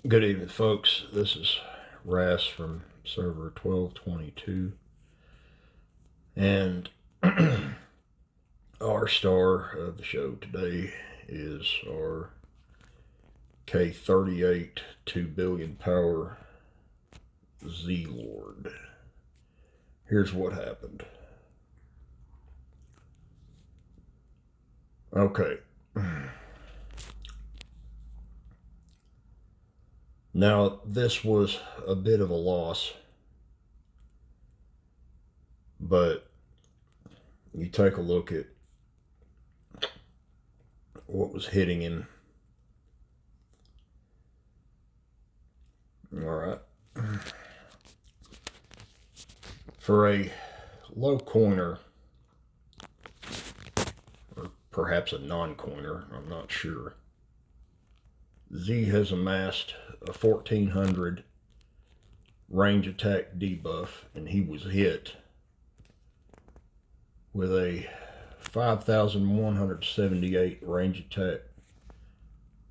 Good evening, folks. This is Ras from server 1222, and our star of the show today is our K38 2 billion power Z Lord. Here's what happened. Okay. Now, this was a bit of a loss, but you take a look at what was hitting him. All right. For a low coiner, or perhaps a non-coiner, I'm not sure, Z has amassed a 1400 range attack debuff, and he was hit with a 5178 range attack.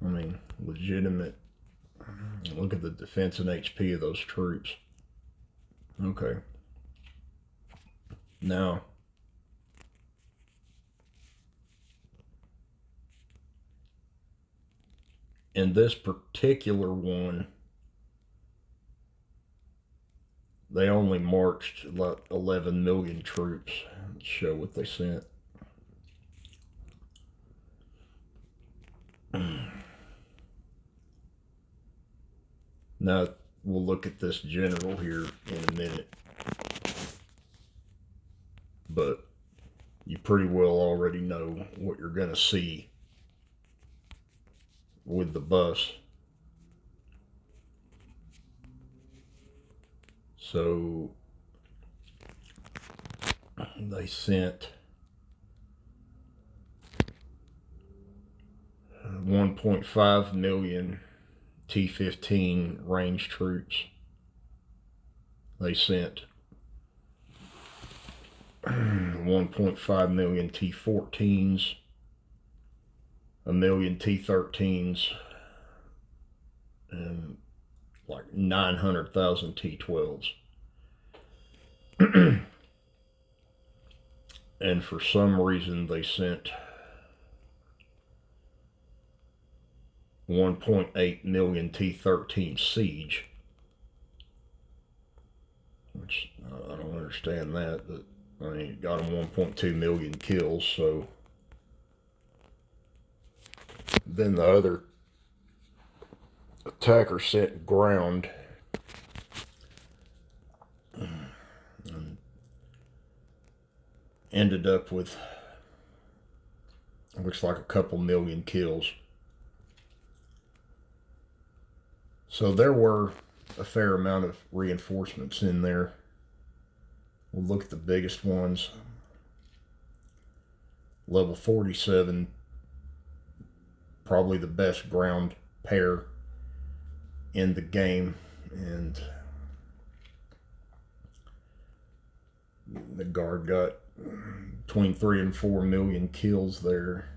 I mean, legitimate. Look at the defense and HP of those troops. Okay. Now, in this particular one, they only marched about 11 million troops. Let's show what they sent. Now, we'll look at this general here in a minute. But you pretty well already know what you're going to see with the bus. So they sent 1.5 million T-15 range troops. They sent 1.5 million T-14s, a million T-13s, and like 900,000 T-12s. And for some reason they sent 1.8 million T-13 siege, which I don't understand that, but I mean, it got them 1.2 million kills. So then the other attacker sent ground, and ended up with, looks like a couple million kills. So there were a fair amount of reinforcements in there. We'll look at the biggest ones. Level 47, probably the best ground pair in the game, and the guard got between 3 and 4 million kills there.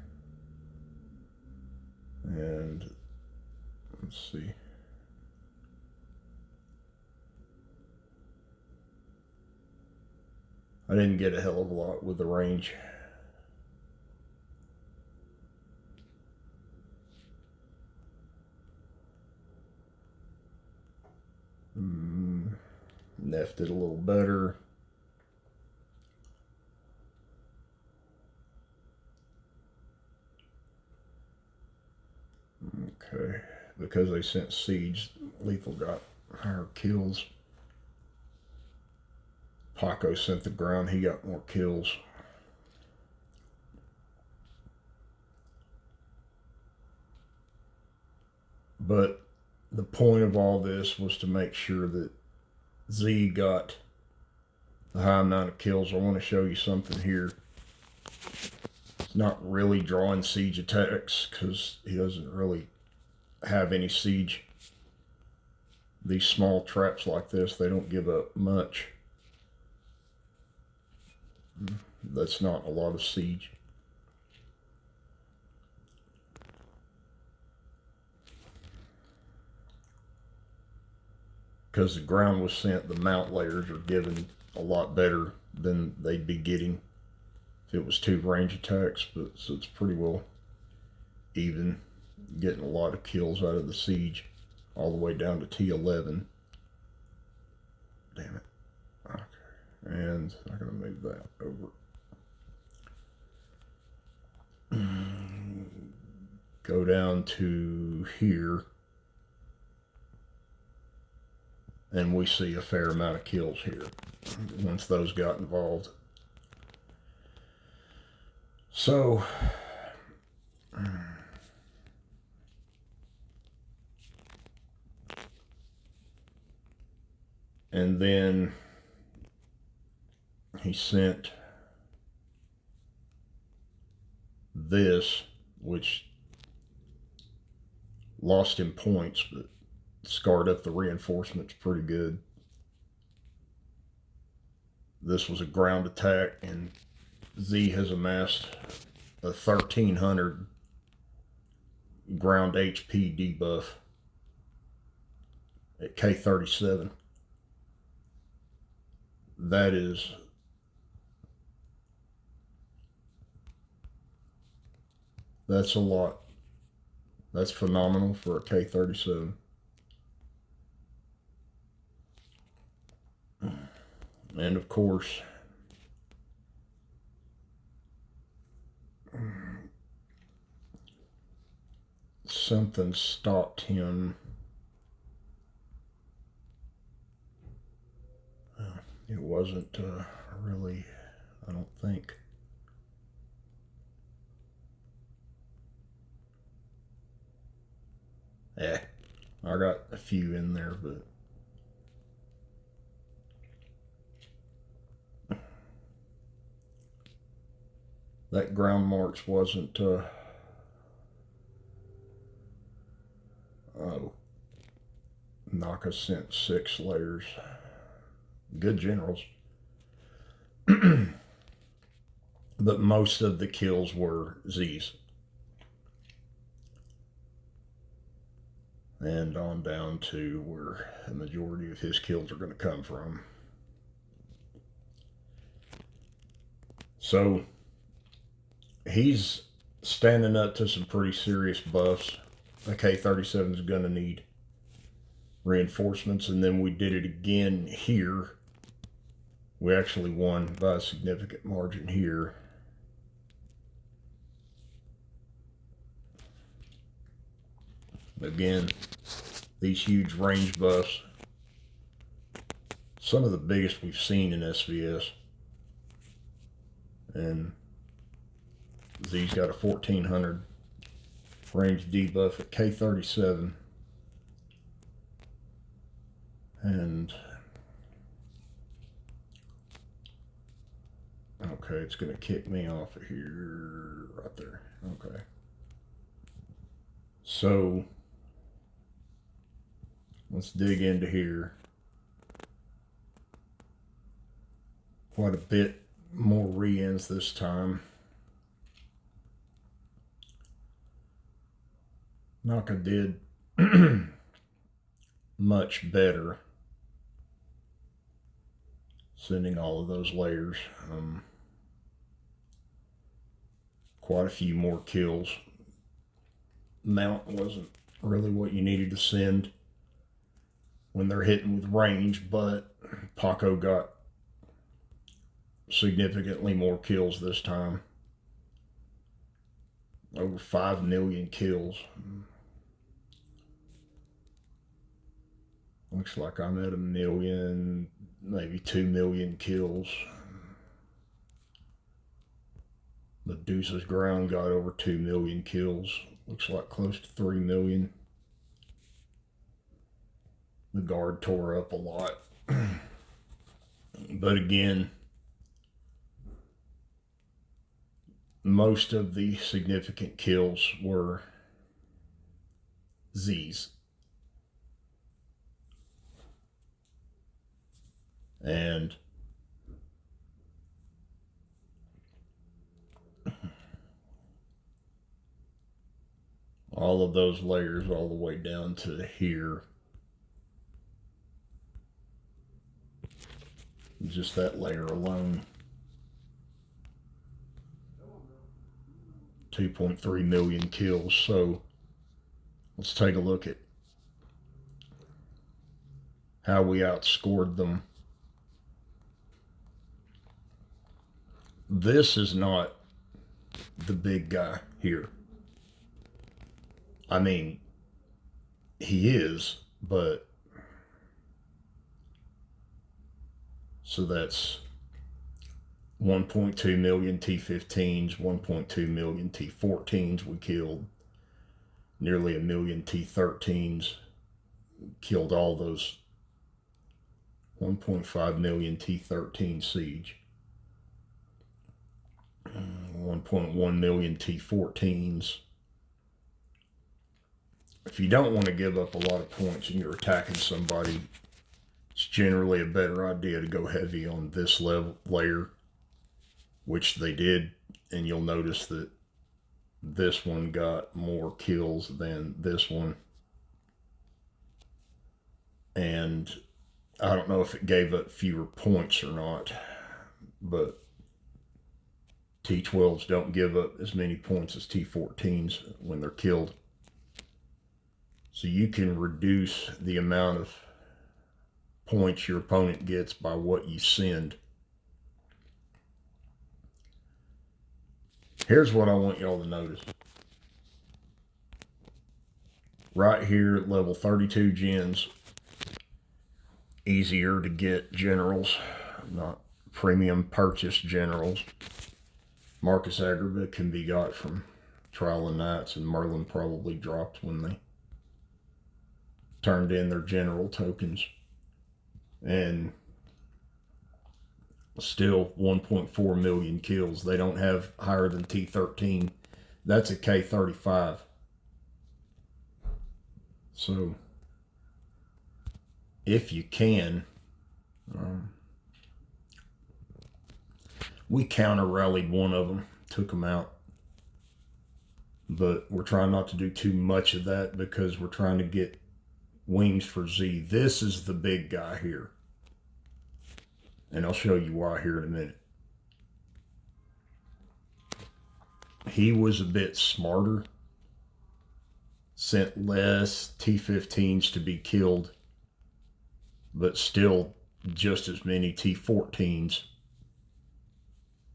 And let's see, I didn't get a hell of a lot with the range. Neff did a little better. Okay, because they sent siege, lethal got higher kills. Paco sent the ground, he got more kills. But the point of all this was to make sure that Z got the high amount of kills. I want to show you something here. It's not really drawing siege attacks because he doesn't really have any siege. These small traps like this, they don't give up much. That's not a lot of siege. because the ground was sent, the mount layers are given a lot better than they'd be getting if it was 2 range attacks. But so it's pretty well even, getting a lot of kills out of the siege all the way down to T11. Damn it. Okay, and I'm gonna move that over. Go down to here, and we see a fair amount of kills here once those got involved. So and then he sent this, which lost him points, but scarred up the reinforcements pretty good. This was a ground attack, and Z has amassed a 1300 ground HP debuff at K37. That's a lot. That's phenomenal for a K37. And of course, something stopped him. It wasn't really, I don't think. I got a few in there, but that ground march wasn't Naka sent 6 layers. Good generals. But most of the kills were Z's. And on down to where the majority of his kills are going to come from. So he's standing up to some pretty serious buffs. The K37 is going to need reinforcements, and then we did it again here. We actually won by a significant margin here. Again, these huge range buffs, some of the biggest we've seen in SVS. And Z's got a 1400 range debuff at K37. And okay, it's going to kick me off of here, right there. Okay. So let's dig into here. Quite a bit more re-ins this time. Naka did much better sending all of those layers. Quite a few more kills. Mount wasn't really what you needed to send when they're hitting with range, but Paco got significantly more kills this time. Over 5 million kills. Looks like I'm at 1 million, maybe 2 million kills. Medusa's ground got over 2 million kills. Looks like close to 3 million. The guard tore up a lot. But again, most of the significant kills were Z's. And all of those layers all the way down to here Just that layer alone. 2.3 million kills. So let's take a look at how we outscored them. This is not the big guy here. I mean, he is, but so that's 1.2 million T15s, 1.2 million T14s we killed, nearly a million T13s, killed all those 1.5 million T13 siege, 1.1 million T14s. If you don't want to give up a lot of points and you're attacking somebody, it's generally a better idea to go heavy on this layer, which they did, and you'll notice that this one got more kills than this one. And I don't know if it gave up fewer points or not, but T12s don't give up as many points as T14s when they're killed. So you can reduce the amount of points your opponent gets by what you send. Here's what I want y'all to notice. Right here at level 32 gens, easier to get generals, not premium purchase generals. Marcus Agrabah can be got from Trial of Knights, and Merlin probably dropped when they turned in their general tokens. And still 1.4 million kills. They don't have higher than T13. That's a K35. So if you can, we counter rallied one of them, took them out, but we're trying not to do too much of that because we're trying to get wings for Z. This is the big guy here, and I'll show you why here in a minute. He was a bit smarter, sent less T15s to be killed, but still just as many T14s.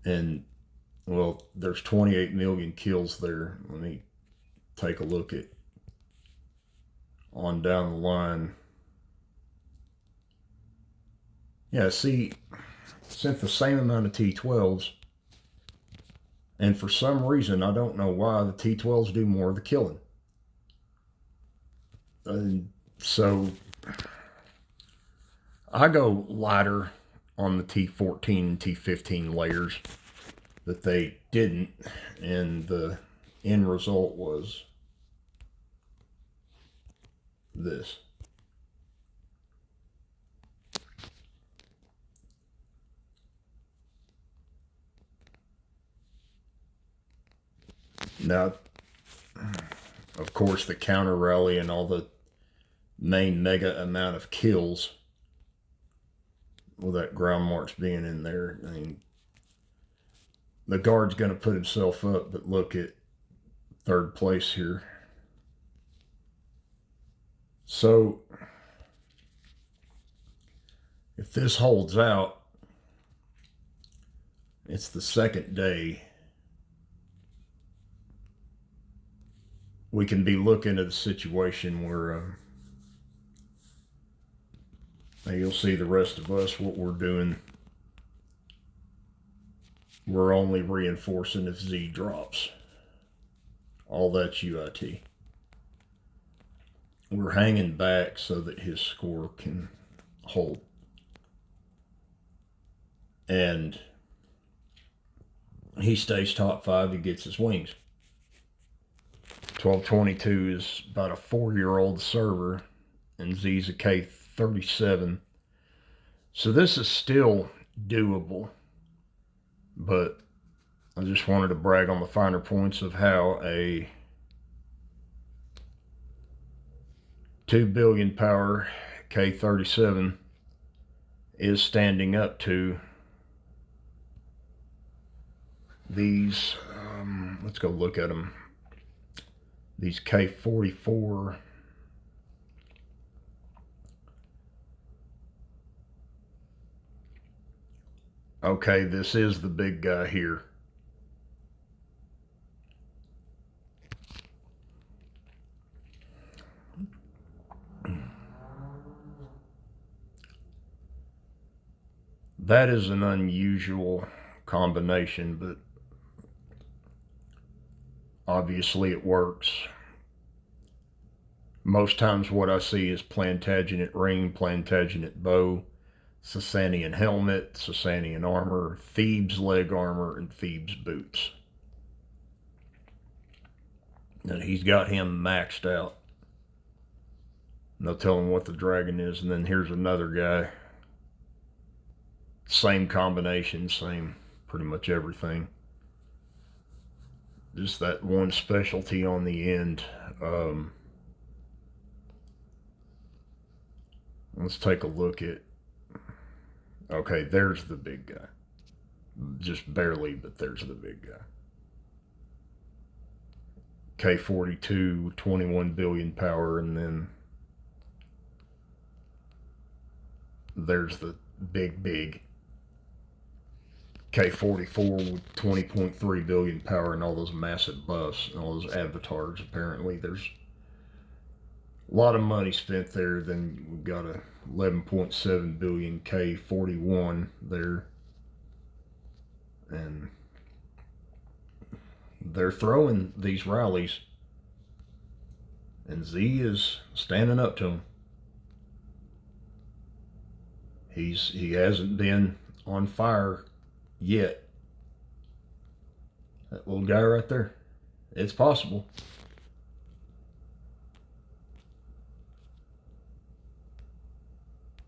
And, well, there's 28 million kills there. Let me take a look at on down the line. Yeah, see, sent the same amount of T12s, and for some reason, I don't know why, the T12s do more of the killing. So I go lighter on the T14 and T15 layers, but they didn't, and the end result was this. Now, of course, the counter rally and all the main mega amount of kills, with that ground march being in there, I mean, the guard's going to put himself up, but look at third place here. So if this holds out, it's the second day, we can be looking at a situation where you'll see the rest of us, what we're doing, we're only reinforcing if Z drops. All that's UIT. We're hanging back so that his score can hold. And he stays top 5, he gets his wings. 1222 is about a 4-year-old server, and Z's a K37. So this is still doable, but I just wanted to brag on the finer points of how a 2 billion power K37 is standing up to these, let's go look at them, these K44. Okay, this is the big guy here. That is an unusual combination, but obviously it works. Most times what I see is Plantagenet ring, Plantagenet bow, Sasanian helmet, Sasanian armor, Thebes leg armor, and Thebes boots. And he's got him maxed out. No telling what the dragon is. And then here's another guy. Same combination, same pretty much everything. Just that one specialty on the end. Let's take a look at. Okay, there's the big guy. Just barely, but there's the big guy. K42, 21 billion power, and then there's the big K44 with 20.3 billion power and all those massive buffs and all those avatars. Apparently, there's a lot of money spent there. Then we've got a 11.7 billion K41 there, and they're throwing these rallies, and Z is standing up to him. He hasn't been on fire yet. That little guy right there. It's possible.